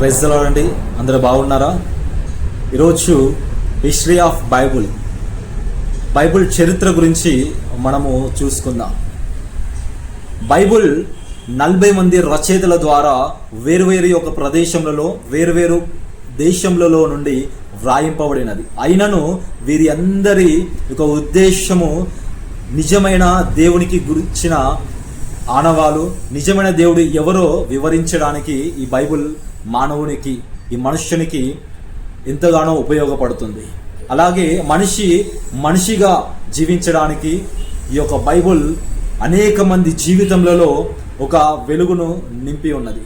Praise the lord అండి. అందరూ బాగున్నారా? ఈరోజు హిస్టరీ ఆఫ్ బైబుల్ చరిత్ర గురించి మనము చూసుకుందాం. బైబుల్ 40 మంది రచయితల ద్వారా వేరువేరు ఒక ప్రదేశంలో వేరువేరు దేశంలో నుండి వ్రాయింపబడినది. అయినను వీరి అందరి ఒక ఉద్దేశము నిజమైన దేవునికి గురించిన ఆనవాలు, నిజమైన దేవుడు ఎవరో వివరించడానికి ఈ బైబుల్ మానవునికి, ఈ మనుష్యునికి ఎంతగానో ఉపయోగపడుతుంది. అలాగే మనిషిగా జీవించడానికి ఈ యొక్క బైబుల్ అనేక మంది జీవితంలో ఒక వెలుగును నింపి ఉన్నది.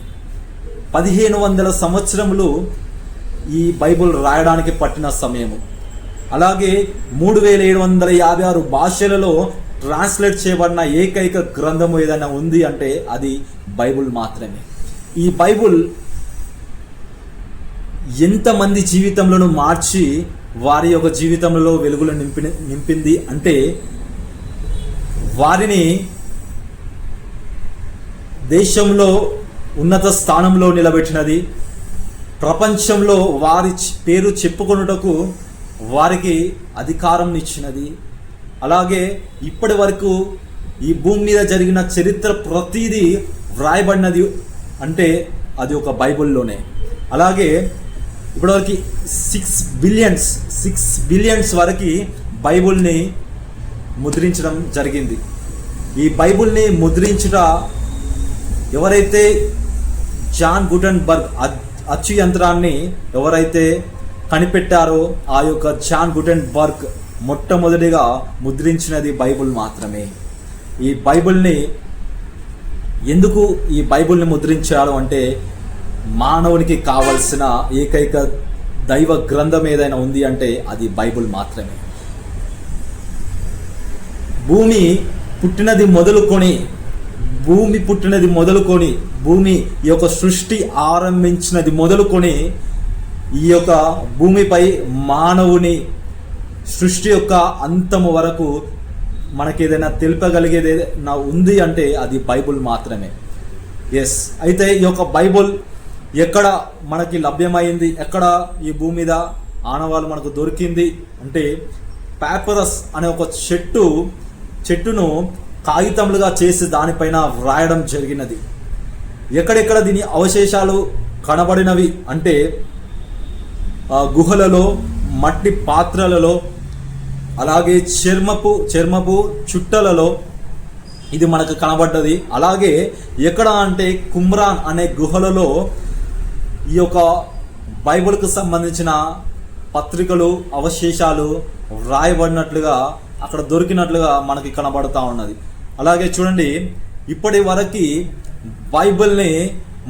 1500 సంవత్సరములు ఈ బైబుల్ రాయడానికి పట్టిన సమయము. అలాగే 3756 భాషలలో ట్రాన్స్లేట్ చేయబడిన ఏకైక గ్రంథము ఏదైనా ఉంది అంటే అది బైబుల్ మాత్రమే. ఈ బైబుల్ ఎంతమంది జీవితంలో మార్చి వారి యొక్క జీవితంలో వెలుగులు నింపింది అంటే వారిని దేశంలో ఉన్నత స్థానంలో నిలబెట్టినది. ప్రపంచంలో వారి పేరు చెప్పుకొనుటకు వారికి అధికారం ఇచ్చినది. అలాగే ఇప్పటి వరకు ఈ భూమి మీద జరిగిన చరిత్ర ప్రతిదీ వ్రాయబడినది అంటే అది ఒక బైబుల్లోనే. అలాగే ఇప్పటివరకు 6 బిలియన్స్ వరకు బైబుల్ని ముద్రించడం జరిగింది. ఈ బైబుల్ని ముద్రించుట ఎవరైతే జాన్ గుటెన్బర్గ్ అచ్చు యంత్రాన్ని ఎవరైతే కనిపెట్టారో ఆ యొక్క జాన్ గుటెన్బర్గ్ మొట్టమొదటిగా ముద్రించినది బైబుల్ మాత్రమే. ఈ బైబుల్ని ఎందుకు ఈ బైబుల్ని ముద్రించారు అంటే మానవునికి కావలసిన ఏకైక దైవ గ్రంథం ఏదైనా ఉంది అంటే అది బైబుల్ మాత్రమే. భూమి పుట్టినది మొదలుకొని భూమి ఈ యొక్క సృష్టి ఆరంభించినది మొదలుకొని ఈ యొక్క భూమిపై మానవుని సృష్టి యొక్క అంతము వరకు మనకి ఏదైనా తెలుపగలిగేది ఏదైనా ఉంది అంటే అది బైబుల్ మాత్రమే. ఎస్, అయితే ఈ యొక్క బైబుల్ ఎక్కడ మనకి లభ్యమైంది, ఎక్కడ ఈ భూమి మీద ఆనవాళ్ళు మనకు దొరికింది అంటే పాపిరస్ అనే ఒక చెట్టును కాగితములుగా చేసి దానిపైన వ్రాయడం జరిగినది. ఎక్కడెక్కడ దీని అవశేషాలు కనబడినవి అంటే గుహలలో, మట్టి పాత్రలలో, అలాగే చర్మపు చుట్టలలో ఇది మనకు కనబడ్డది. అలాగే ఎక్కడ అంటే కుమ్రాన్ అనే గుహలలో ఈ యొక్క బైబిల్కు సంబంధించిన పత్రికలు అవశేషాలు వ్రాయబడినట్లుగా అక్కడ దొరికినట్లుగా మనకి కనబడుతూ ఉన్నది. అలాగే చూడండి, ఇప్పటి వరకు బైబిల్ని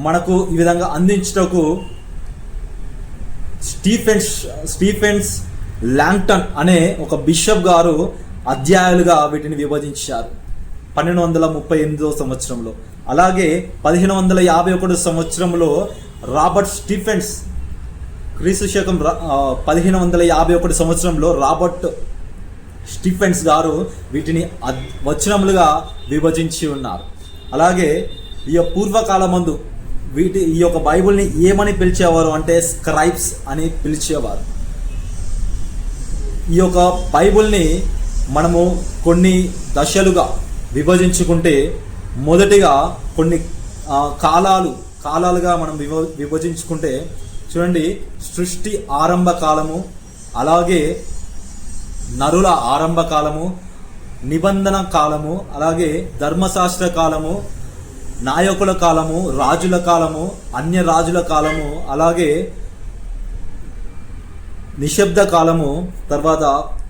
మనకు ఈ విధంగా అందించుటకు స్టీఫెన్స్ ల్యాంగ్టన్ అనే ఒక బిషప్ గారు అధ్యాయాలుగా వీటిని విభజించారు 1238 సంవత్సరంలో. అలాగే 1551 సంవత్సరంలో రాబర్ట్ స్టీఫెన్స్, క్రీస్తు శకం 1551 సంవత్సరంలో రాబర్ట్ స్టీఫెన్స్ గారు వీటిని వచనములుగా విభజించి ఉన్నారు. అలాగే ఈ పూర్వకాలమందు ఈ యొక్క బైబిల్ని ఏమని పిలిచేవారు అంటే స్క్రైబ్స్ అని పిలిచేవారు. ఈ యొక్క బైబిల్ని మనము కొన్ని దశలుగా విభజించుకుంటే మొదటిగా కొన్ని కాలాలుగా మనం విభజించుకుంటే చూడండి, సృష్టి ఆరంభ కాలము, అలాగే నరుల ఆరంభ కాలము, నిబంధన కాలము, అలాగే ధర్మశాస్త్ర కాలము, నాయకుల కాలము, రాజుల కాలము, అన్య రాజుల కాలము, అలాగే నిశ్శబ్ద కాలము, తర్వాత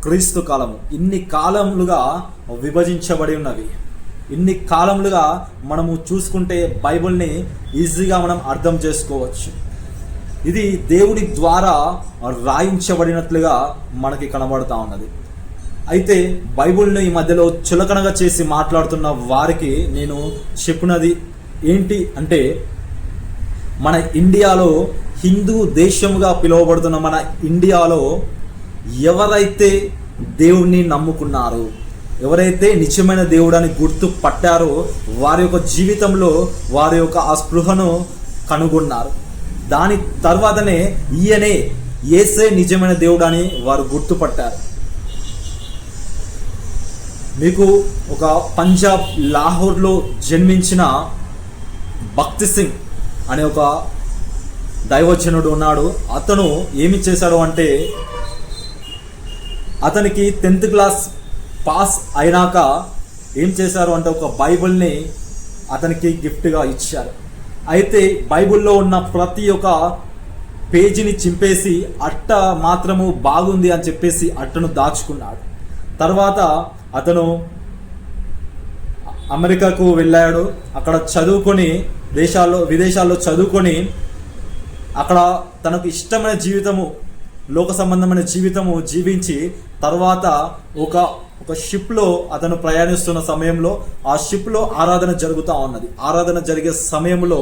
క్రీస్తు కాలము. ఇన్ని కాలములుగా విభజించబడి ఉన్నవి. ఇన్ని కాలములుగా మనము చూసుకుంటే బైబిల్ని ఈజీగా మనం అర్థం చేసుకోవచ్చు. ఇది దేవుడి ద్వారా రాయించబడినట్లుగా మనకి కనబడుతూ ఉన్నది. అయితే బైబిల్ని ఈ మధ్యలో చులకనగా చేసి మాట్లాడుతున్న వారికి నేను చెప్పినది ఏంటి అంటే, మన ఇండియాలో, హిందూ దేశముగా పిలువబడుతున్న మన ఇండియాలో ఎవరైతే దేవుణ్ణి నమ్ముకున్నారో, ఎవరైతే నిజమైన దేవుడని గుర్తు పట్టారో వారి యొక్క జీవితంలో వారి యొక్క ఆ స్పృహను కనుగొన్నారు. దాని తర్వాతనే ఈయనే యేసే నిజమైన దేవుడు అని వారు గుర్తుపట్టారు. మీకు ఒక పంజాబ్ లాహోర్లో జన్మించిన భక్తి సింగ్ అనే ఒక దైవజనుడు ఉన్నాడు. అతను ఏమి చేశాడు అంటే, అతనికి 10th క్లాస్ పాస్ అయినాక ఏం చేశారు అంటే ఒక బైబిల్ని అతనికి గిఫ్ట్గా ఇచ్చారు. అయితే బైబిల్లో ఉన్న ప్రతి ఒక్క పేజీని చింపేసి అట్ట మాత్రము బాగుంది అని చెప్పేసి అట్టను దాచుకున్నాడు. తర్వాత అతను అమెరికాకు వెళ్ళాడు. అక్కడ చదువుకొని విదేశాల్లో చదువుకొని అక్కడ తనకు ఇష్టమైన జీవితము, లోక సంబంధమైన జీవితము జీవించి తర్వాత ఒక షిప్లో అతను ప్రయాణిస్తున్న సమయంలో ఆ షిప్లో ఆరాధన జరుగుతూ ఉన్నది. ఆరాధన జరిగే సమయంలో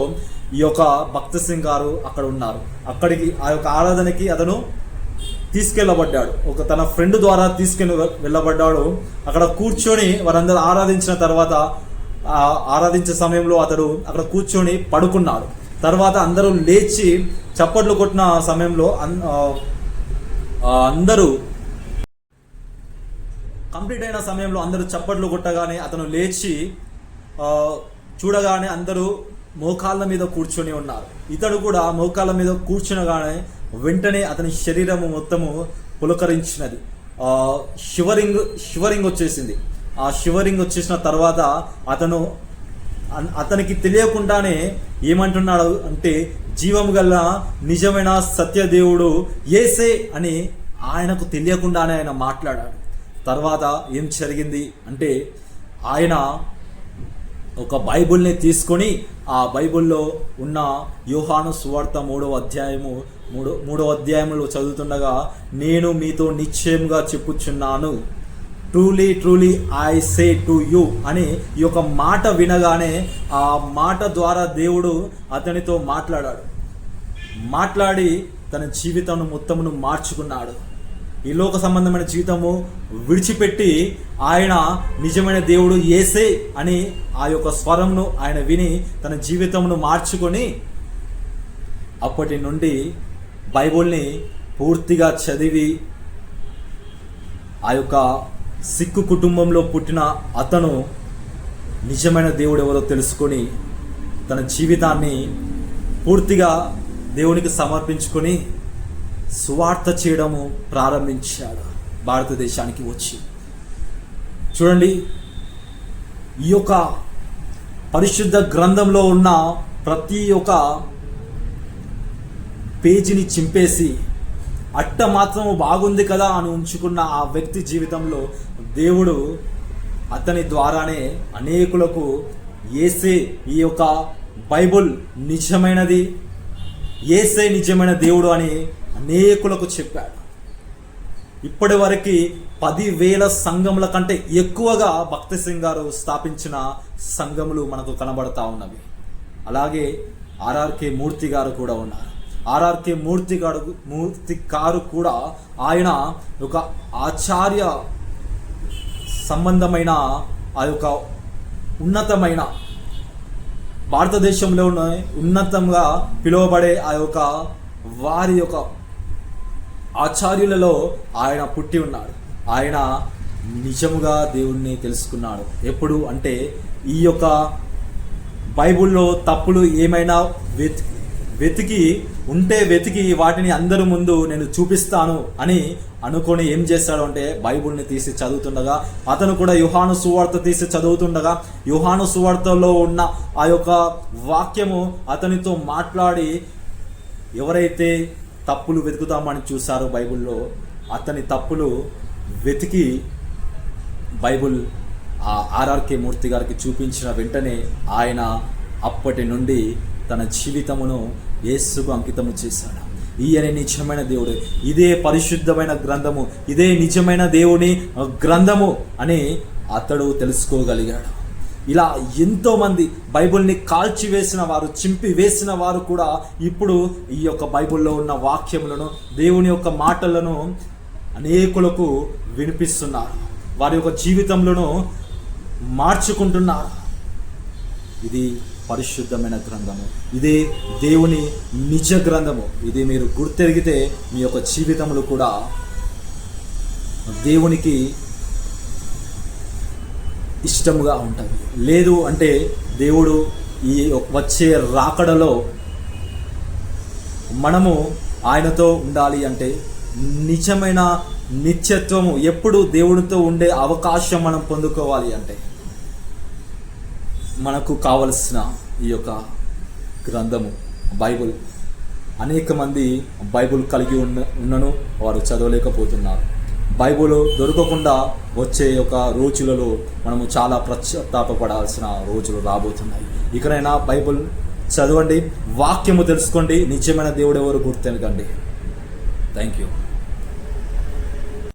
ఈ యొక్క భక్తి సింగ్ గారు అక్కడ ఉన్నారు. అక్కడికి ఆ యొక్క ఆరాధనకి అతను తీసుకెళ్ళబడ్డాడు. తన ఫ్రెండ్ ద్వారా వెళ్ళబడ్డాడు. అక్కడ కూర్చొని వారందరూ ఆరాధించిన తర్వాత ఆరాధించే సమయంలో అతడు అక్కడ కూర్చొని పడుకున్నాడు. తర్వాత అందరూ లేచి చప్పట్లు కొట్టిన సమయంలో అందరూ కంప్లీట్ అయిన సమయంలో అందరూ చప్పట్లు కొట్టగానే అతను లేచి చూడగానే అందరూ మోకాళ్ళ మీద కూర్చొని ఉన్నారు. ఇతడు కూడా మోకాళ్ళ మీద కూర్చునగానే వెంటనే అతని శరీరము మొత్తము పులకరించినది. షివరింగ్ వచ్చేసింది. ఆ షివరింగ్ వచ్చేసిన తర్వాత అతనికి తెలియకుండానే ఏమంటున్నాడు అంటే, జీవము గల నిజమైన సత్యదేవుడు యేసే అని ఆయనకు తెలియకుండానే ఆయన మాట్లాడాడు. తర్వాత ఏం జరిగింది అంటే, ఆయన ఒక బైబిల్ని తీసుకొని ఆ బైబిల్లో ఉన్న యోహాను సువార్త 3వ అధ్యాయములో చదువుతుండగా, నేను మీతో నిశ్చయముగా చెప్పుచున్నాను, truly truly I say to you అని ఈ యొక్క మాట వినగానే ఆ మాట ద్వారా దేవుడు అతనితో మాట్లాడి తన జీవితం మొత్తమును మార్చుకున్నాడు. ఈ లోక సంబంధమైన జీవితము విడిచిపెట్టి ఆయన నిజమైన దేవుడు యేసే అని ఆ యొక్క స్వరంను ఆయన విని తన జీవితమును మార్చుకొని అప్పటి నుండి బైబిల్ని పూర్తిగా చదివి ఆ యొక్క సిక్కు కుటుంబంలో పుట్టిన అతను నిజమైన దేవుడు ఎవరో తెలుసుకొని తన జీవితాన్ని పూర్తిగా దేవునికి సమర్పించుకొని సువార్త చేయడము ప్రారంభించాడు భారతదేశానికి వచ్చి. చూడండి, ఈ యొక్క పరిశుద్ధ గ్రంథంలో ఉన్న ప్రతి ఒక్క పేజీని చింపేసి అట్ట మాత్రం బాగుంది కదా అని ఉంచుకున్న ఆ వ్యక్తి జీవితంలో దేవుడు అతని ద్వారానే అనేకులకు యేసే ఈ యొక్క బైబుల్ నిజమైనది, యేసే నిజమైన దేవుడు అని అనేకులకు చెప్పాడు. ఇప్పటి వరకు 10,000 సంఘముల కంటే ఎక్కువగా భక్తి సింగ్ గారు స్థాపించిన సంఘములు మనకు కనబడతా ఉన్నవి. అలాగే ఆర్ఆర్కే మూర్తి గారు కూడా ఉన్నారు. ఆర్ఆర్కే మూర్తి గారు కూడా ఆయన ఒక ఆచార్య సంబంధమైన ఆ యొక్క ఉన్నతమైన భారతదేశంలో ఉన్నతంగా పిలువబడే ఆ యొక్క వారి యొక్క ఆచార్యులలో ఆయన పుట్టి ఉన్నాడు. ఆయన నిజముగా దేవుణ్ణి తెలుసుకున్నాడు. ఎప్పుడు అంటే, ఈ యొక్క బైబిల్లో తప్పులు ఏమైనా వెతికి వాటిని అందరి ముందు నేను చూపిస్తాను అని అనుకొని ఏం చేస్తాడు అంటే, బైబిల్ని తీసి చదువుతుండగా అతను కూడా యోహాను సువార్త తీసి చదువుతుండగా యోహాను సువార్తలో ఉన్న ఆ యొక్క వాక్యము అతనితో మాట్లాడి, ఎవరైతే తప్పులు వెతుకుతామని చూశారో బైబిల్లో, అతని తప్పులు వెతికి బైబిల్ ఆ ఆర్ఆర్కే మూర్తి గారికి చూపించిన వెంటనే ఆయన అప్పటి నుండి తన జీవితమును యేసుకు అంకితము చేశాడు. ఈయన నిజమైన దేవుడు, ఇదే పరిశుద్ధమైన గ్రంథము, ఇదే నిజమైన దేవుని గ్రంథము అని అతడు తెలుసుకోగలిగాడు. ఇలా ఎంతోమంది బైబిల్ని కాల్చివేసిన వారు, చింపి వేసిన వారు కూడా ఇప్పుడు ఈ యొక్క బైబిల్లో ఉన్న వాక్యములను, దేవుని యొక్క మాటలను అనేకులకు వినిపిస్తున్నారు. వారి యొక్క జీవితంలో మార్చుకుంటున్నారు. ఇది పరిశుద్ధమైన గ్రంథము, ఇదే దేవుని నిజ గ్రంథము. ఇది మీరు గుర్తెరిగితే మీ యొక్క జీవితములు కూడా దేవునికి ఇష్టముగా ఉంటుంది. లేదు అంటే దేవుడు ఈ వచ్చే రాకడలో మనము ఆయనతో ఉండాలి అంటే నిజమైన నిత్యత్వము, ఎప్పుడు దేవుడితో ఉండే అవకాశం మనం పొందుకోవాలి అంటే మనకు కావలసిన ఈ యొక్క గ్రంథము బైబిల్. అనేక మంది బైబిల్ కలిగి ఉన్నను వారు చదవలేకపోతున్నారు. బైబిల్ దొరకకుండా వచ్చే ఒక రోజులలో మనము చాలా పశ్చాత్తాపపడాల్సిన రోజులు రాబోతున్నాయి. ఇకనైనా బైబిల్ చదవండి, వాక్యము తెలుసుకోండి, నిజమైన దేవుడు ఎవరు గుర్తెనకండి. Thank you.